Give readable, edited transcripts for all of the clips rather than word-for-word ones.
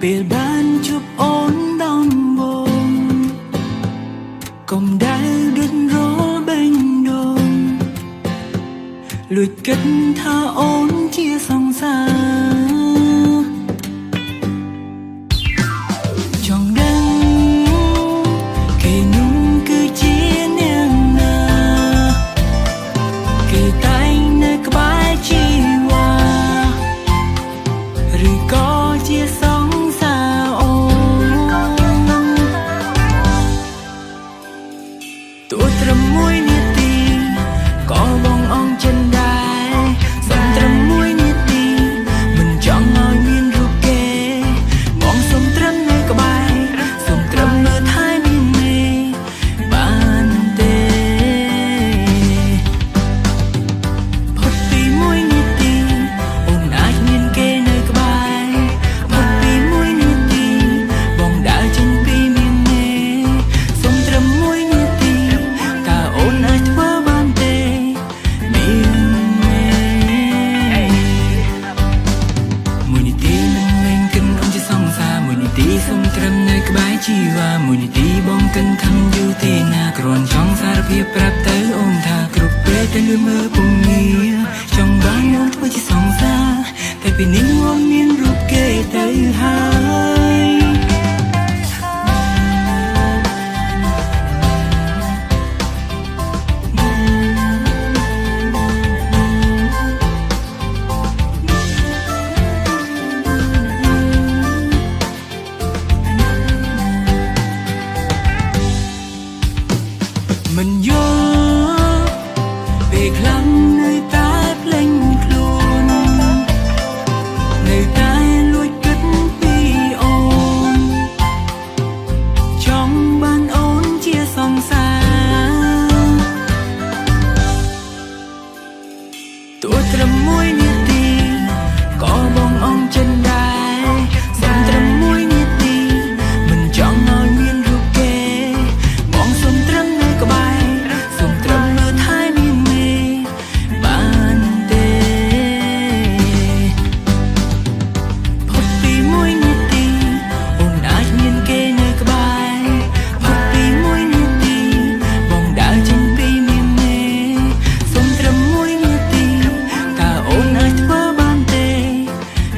ពេលបានជួបអូនដំបូងកុំដែលដួលរលបេះដូងលួចគិតថាអូនជាសង្សារចង់ដឹងគេនោះគឺជាអ្នកណាគេតែងនៅក្បែរជីវ៉ាឬក៏ជាសង្សារអូនទោះត្រឹមមួយនាទីក៏បងអងចិនដែរសំត្រឹមមួយនាទីមិនចង់ឲ្យមានរូបគេបងសុំត្រឹមនៅក្បែរសុំត្រឹមមើលថែមានមេបានទេផុតពីមួយនាទីអូនអាចមានគេនៅក្បែរផុតពីមួយនាទីបងដើរចេញពីមានមេសុំត្រឹមមួយនាទីតើអូនអាចធ្វើបានទេមានមេមួយនាទីនឹងលែងគិនអូនជាសង្សារមួយនាទីសុំត្រឹមនៅក្បែរជីវ៉ាមួយនាទីបងគិនខំយូរទេណាគ្រាន់ចង់សារភាពប្រាប់ទៅអូនថាគ្រប់ពេលតែលឿនមើលពុំងារចង់បានអូនធ្វើជាសង្សារតែពេលនេះអូនមានរូបគេទៅហើយមិនយល់ពេលខ្លាំងនៅតែភ្លេចខ្លួននៅតែលួចគិតពីអូនចង់បានអូនជាសង្សារទោះត្រឹមមួយនាទីក៏បងអងចិនដែរសំត្រឹមមួយនាទីមិនចង់ឲ្យមានរូបគេបងសុំត្រឹមនៅក្បែរសុំត្រឹមមើលថែមានមេបានទេផុតពីមួយនាទីអូនអាចមានគេនៅក្បែរផុតពីមួយនាទីបងដើរចេញពីមានមេសុំត្រឹមមួយនាទីតើអូនអាចធ្វើបានទេ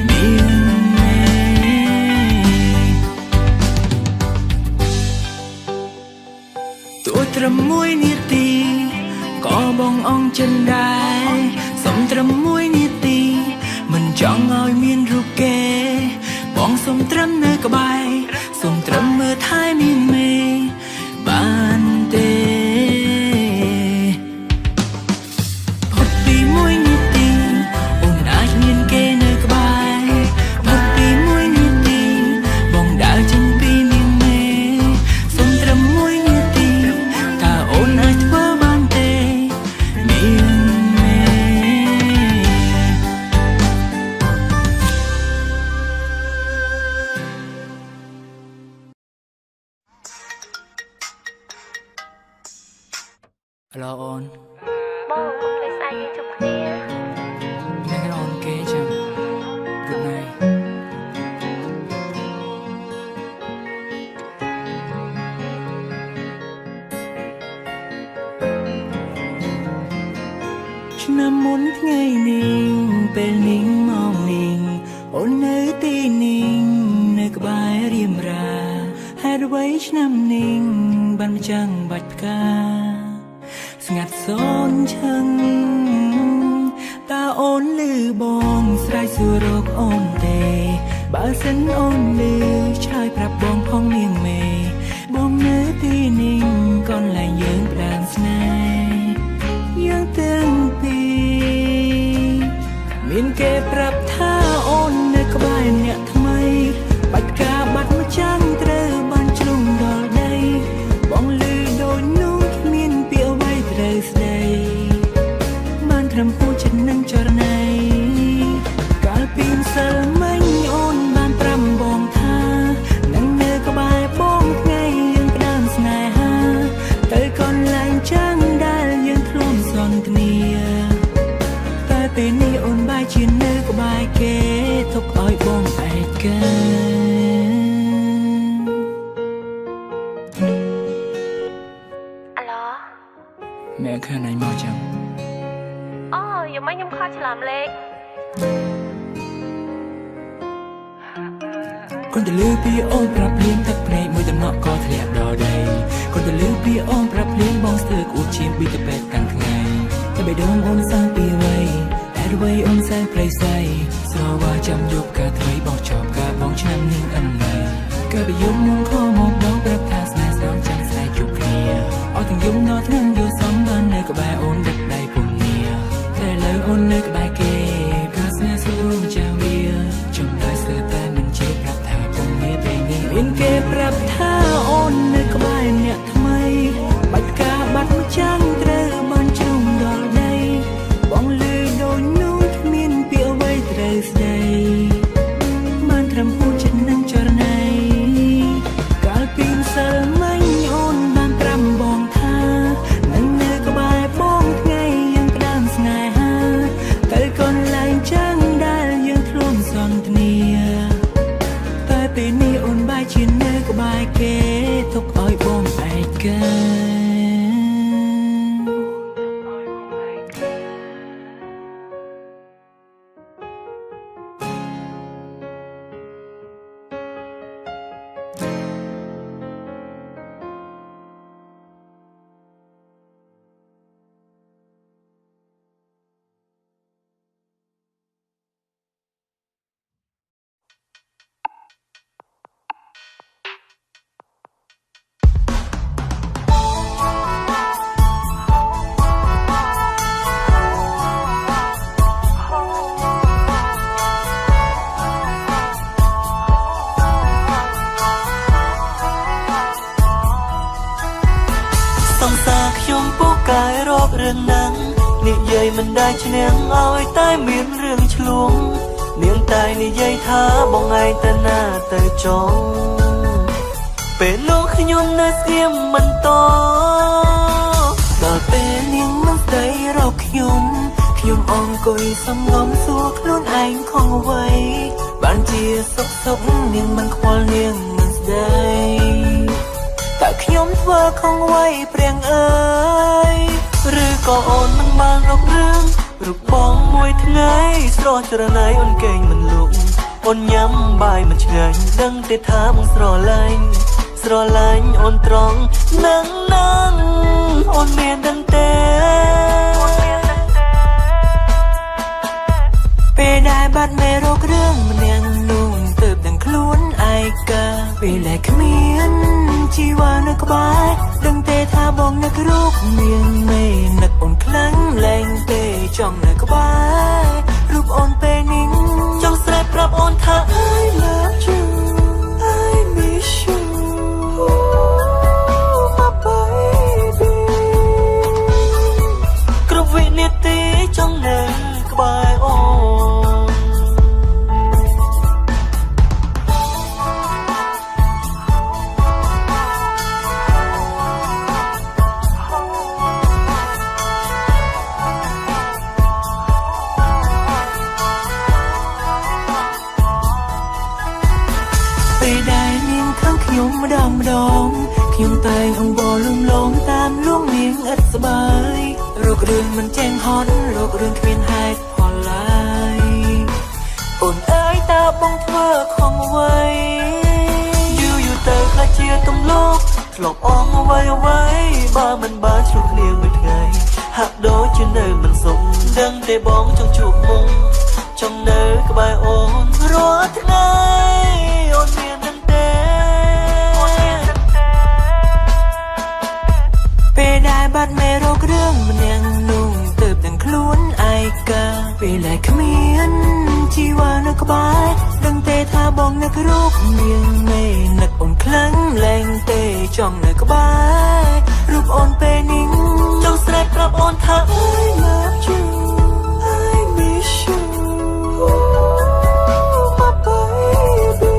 មានមេទោះត្រឹមមួយនាទីក៏បងអងចិនដែរសុំត្រឹមមួយនាទីមិនចង់ឲ្យមានរូបគេបងសុំត្រឹមនៅក្បែរសុំត្រឹមមើលថែមានមេបានទេផុតពីមួយនាទីអូនអាចមានគេនៅក្បែរផុតពីមួយនាទីបងដើរចេញពីមានមេសុំត្រឹមមួយនាទីតើអូនអាចធ្វើបានទេមានមេ Hello អូនបងកុំភ្លេចស្អែកយើងជួបគ្នាមានអូនគេចឹង Good night ឆ្នាំមុនថ្ងៃនេះពេលនេះមកនេះអូននៅទីនេះនៅក្បែររៀមរាហេតុអ្វីឆ្នាំនេះបានមិនចាំបាច់ផ្កាស្ងាត់សូនឈឹងតើអូនឮបងស្រែកសួររកអូនទេបើសិនអូនឮឆ្លើយប្រាប់បងផងនាងមេបងនៅទីនេះកន្លែងយើងផ្ដើមស្នេហ៍យើងទាំងពីរមានគេប្រាប់ថាអូននៅក្បែរអ្នកថ្មីបាច់ការបាត់មួយចាំងត្រូវបានជ្រុំដល់ដីបងឮដូចនោះគ្មានពាក្យអ្វីត្រូវស្ដីបានត្រឹមពូចិត្តនឹងចរណៃកាលពីម្សិលមិញអូនបានប្រាំបងថានឹងនៅក្បែរបងថ្ងៃយើងផ្ដើមស្នេហាទៅកន្លែងចាំងដែលយើងធ្លាប់សន្ទនាតែពេលនេះអូនបែរជានៅក្បែរគេទុកឲ្យបងឯកា ยังไม่ยำข้อฉลามเล็กคนจะลือพี่โอ้ปรับเลี้ยงทักเพลงมวยตะเนาะก็ทะเลดอใดคนจะลือพี่โอ้ปรับเลี้ยงบองเสือกอูชิมบีตะเป็ดกันไงถ้าไปโดนโอนสร้างปีไว้แอดไว้โอนแสงไพรใสสรอว่าจำยุบกาถอยบอกชอบกาบองช้ำนิ่งอันใดก็ไปยุบมองข้อมองดอกปรับทาสแนสดองจังสายจุกเคลียเอาถึงยุบนอทั้งอยู่สองบ้านในกบายโอนดักได้ปุ่มเนียแต่เลยโอนในกบายเก๋กาสแนสรู้จาเวียจงได้เสือแต่มันเจ็บรับทาปุ่มเนียเป็นนี่อินเก็บรับท่าโอนในกบายเนี่ยทำไมบัดกาบัดมาจังเตรบันจุงดอกใดบองลือโดนนู้นมีนเปียวไว้เตรสใดมันทำพูดฉันนั่งจรในกาลปีนเสลไม่โอนบานปรำบองท่านั่งเนื้อกบายบองไงยังกระดามสงายหาแต่ก่อนแรงจังได้ยังทลวมซ่อนเนียแต่ปีนี้โอนบายชินเนื้อกบายเกทุกอ้อยบองไอเกเรื่องนั้นนิยัยมันได้ชะเนียงเอาไอ้ใต้เมียนเรื่องฉลวงเนียงตายนิยัยท้าบอกไงแต่หน้าแต่จองเป็นโลกขยมน่าเสียมมันต่อต่อเป็นยังมันใจเราขยมอ่องกุยสำงอมสัวคลุ้นไอ้ของไว้บ้านเจียซกเนียงมันควาเนียงมันได้แต่ขยมเธอของไว้เปรียงเอ้ยหรือก็อ่อนมันบางรบเรื่องรูปบองมวยทั้งไงสรอจระนายอ่อนเก่งมันลุกอ่อนย้ำบายมันเฉยดังแต่ท้ามึงสรอไลน์อ่อนตรองนั่งอ่อนเมียนดังเต้ไปได้บัดไม่รกเรื่องมันยังนุ่งเติบดังคล้วนไอกาไปแหลกเมียนชีวานักบายดังเตท่าบองนักรูปเมียงไม่นักอ่อนคลังแรงเตจ้องนักบายรูปอ่อนเปนิ่งจ้องแสบปรับอ่อนท่า I love you I miss you my baby กรุบวินิติจ้องนักบายอ่อนขยมมาดองขยมไตองบอลุ่มลงตามล่วงเมียงอัดสบายโรคเรื่องมันแจ้งฮอนโรคเรื่องเพียนหายพอลายอ่อนเอ้ยตาบองเธอของไว้อยู่เตอคลาเชียตรงโลกถลอกอ่องเอาไว้บ้ามันบ้าชุกเลี้ยงไม่ไงหักโดยชื่อเนยมันสมดังเตบองจงจูบมุงจงเนยกบายอ่อนรอทั้งไงอ่อนเมียนดังเตไปได้บัดไม่รกเรื่องมันยังนุ่งเติบดังคล้วนไอกาไปแหลกเมียนชีวานักบายดังเตท่าบองนักรูปเมียงไม่นักอ่อนคลังแรงเตจ้องนักบายรูปอ่อนเปนิ่งจ้องแสบปรับอ่อนท่า I love you I miss you my baby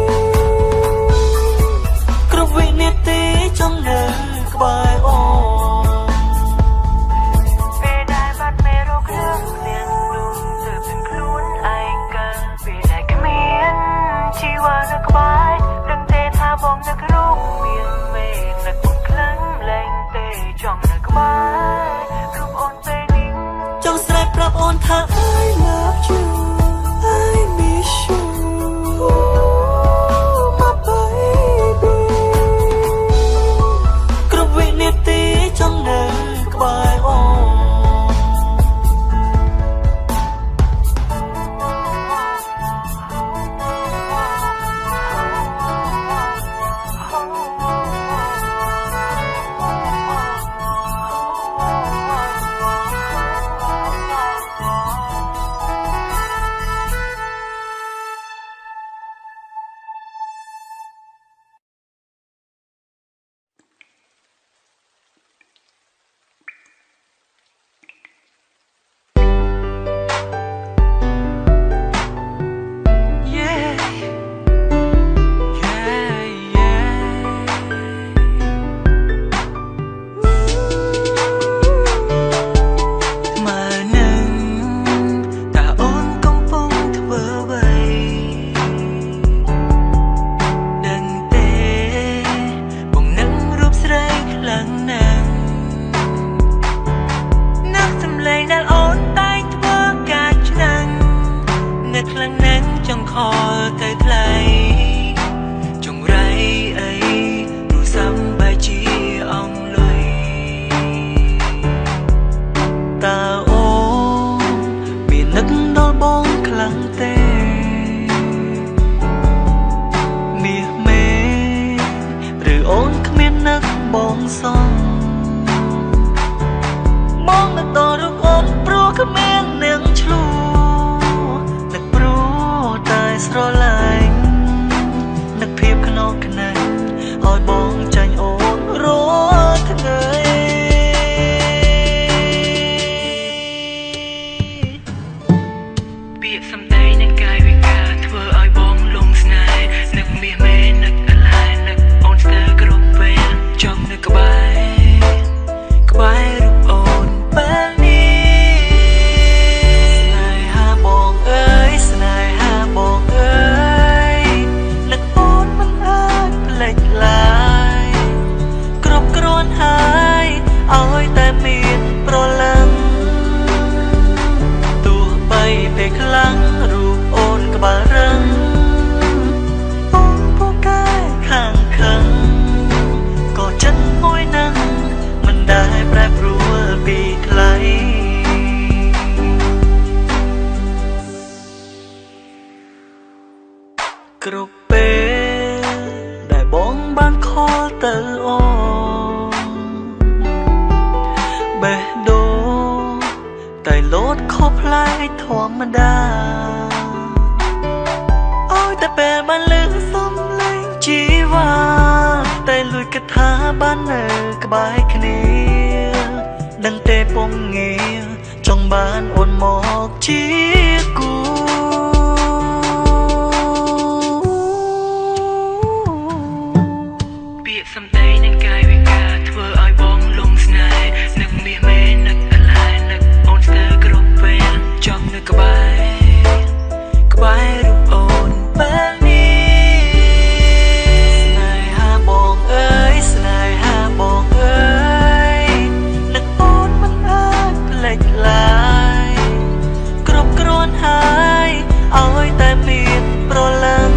กรุบวินิติจ้องนักบายอ่อนบองนักรูปเมียงไม่นักอุ่นคลังแรงเตจ้องนักบายรูปอ่อนเปนิ่งจ តែលោតខុសផ្លែធម្មតាអូយតែពេលបានលើសំលេងជីវ៉ាតែលួចគិតថាបាននៅក្បែរគ្នាដឹងទេពងងារចង់បានអូនមកជាគូពាក្យសម្ដីនិងកាយវិការធ្វើឲ្យបងលងស្នេហ៍នឹកមាសមេនឹកអាឡែនឹកអូនស្ទើរគ្រប់ពេលចង់នៅក្បែររូបអូនពេលនេះស្នេហាបងអើយស្នេហាបងអើយនឹកអូនមិនអាចភ្លេចឡើយគ្រប់គ្រាន់ហើយឲ្យតែមានប្រលឹង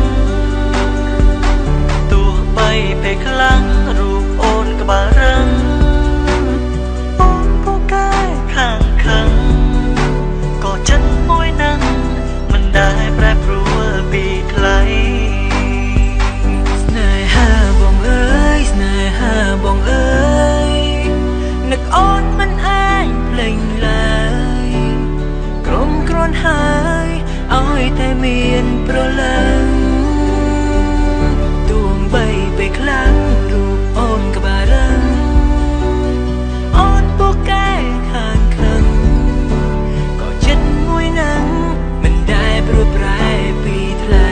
ទោះបីពេលខ្លាំងរូបអូនក្បាលរឹងអូនពូកែខាងខឹងក៏ចិត្តមួយនឹងមិនដែលប្រែប្រួលពីថ្លៃស្នេហាបងអើយស្នេហាបងអើយនឹកអូនមិនអាចភ្លេចឡើយក្រុមគ្រាន់ហើយឲ្យតែមានប្រលឹងទោះបីពេលខ្លាំងរូបអូនក្បាលរឹងអូនពូកែខាងខឹងក៏ចិត្តមួយនឹងមិនដែលព្រួយប្រែពីថ្លៃ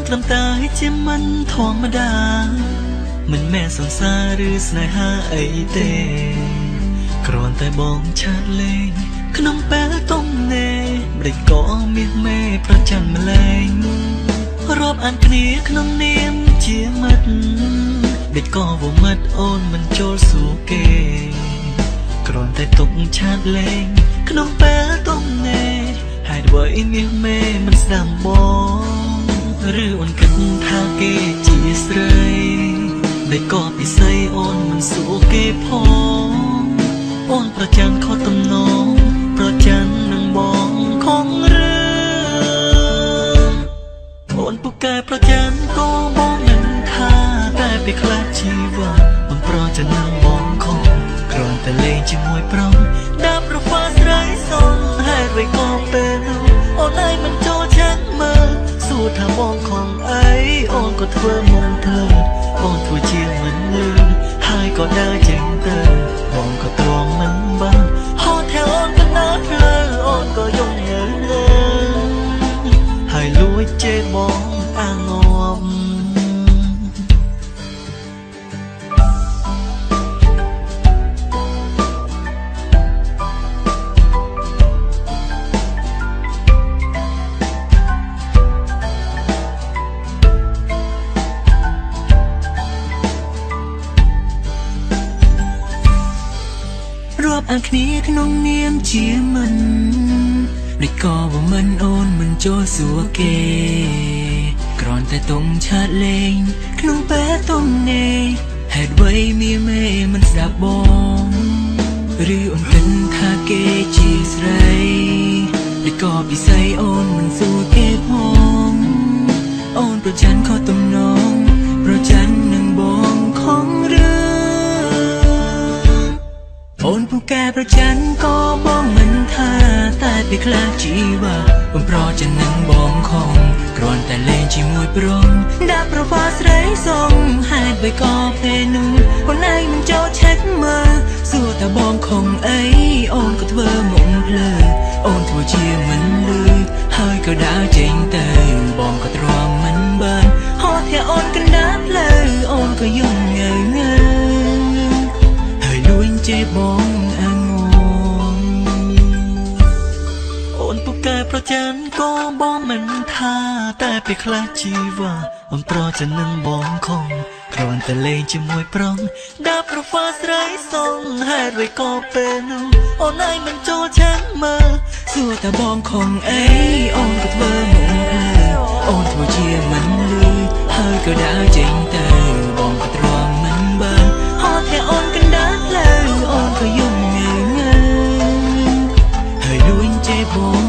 ត្រឹមតែជាមិនធម្មតាមិនមែនសង្សារឬស្នេហាអីទេគ្រាន់តែបងឆាតលេងក្នុងពេលទំនេរម្ដេចក៏មានមេប្រចាំម្លែងរាប់អានគ្នាក្នុងនាមជាមិត្តម្ដេចក៏វមិត្តអូនមិនចូលសួរគេគ្រាន់តែទុកឆាតលេងក្នុងពេលទំនេរហេតុអ្វីមានមេមិនស្ដាប់បងឬអូនគិតថាគេជាស្រីតែក៏ពិសីអូនមិនសួរគេផងអូនប្រចាំខុសទំនងប្រចាំនឹងបងខំរឿងអូនពូកែប្រចាំក៏បងមិនថាតែពេលខ្លះជីវិតមិនប្រចាំនឹងបងខំគ្រាន់តែលេងជាមួយប្រុសដាក់ប្រផាស្រីសុំហេតុអ្វីក៏ពេលនោះអូនឯងមិនចូលចិត្តមើលសួរថាបងខំអីអូនក៏ធ្វើមុំធ្វើអូនធ្វើជាមិនលឺហើយក៏ដើរចេញទៅបងក៏ទ្រាំមិនបានហត់theoអូនក៏ដើរផ្លូវអូនក៏យំញើហើយលួចជេរបងអាងប់រាប់អានគ្នាក្នុងនាមជាមិនដូចក៏ว่าមិនអូនមិនចូលសួរគេគ្រាន់តែទុំឆាតលេងក្នុងពេលទំនេរហេតុអ្វីមានមេមិនស្ដាប់បងឬអូនគិតថាគេជាស្រីដូចក៏ពិសីអូនមិនសួរគេផងអូនប្រច័ណ្ឌខុសទំនងប្រច័ណ្ឌនឹងបងខំរឿងអូនពូកែប្រច័ណ្ឌក៏បងមិនថាតែពេលខ្លះជីវ៉ាបំប្រច័ណ្ឌនឹងបងខំគ្រាន់តែលេងជាមួយប្រុសដាក់ប្រវត្តិស្រីសុំហេតុអ្វីក៏ពេលនោះអូនឯងមិនចូលឆែកមើលសួរតែបងខំអីអូនក៏ធ្វើមុំភ្លើអូនធ្វើជាមិនលឺហើយក៏ដើរចេញទៅបងក៏ទ្រាំមិនបានហត់theoអូនកណ្ដាលផ្លូវអូនក៏យំងើហើយលួចជេរបងអាងងអូនពូកែប្រ ប្រច័នក៏បងមិនថាតែពេលខ្លះជីវ៉ាអូនប្រច័ននឹងបងខំគ្រាន់តែលេងជាមួយប្រុងដាប់ប្រហ្វាស្រីសងហេតុអ្វីក៏ពេលនោះអូនឯងមិនចូលឆានមើលសួរតែបងខំអីអូនក៏ធ្វើមកអូនធ្វើជាមិនលឺហើយក៏ដើរចេញទៅបងក៏ទ្រាំមិនបានហត់តែអូនកណ្ដាលផ្លូវអូនក៏យំងើហើយលួចចេះបង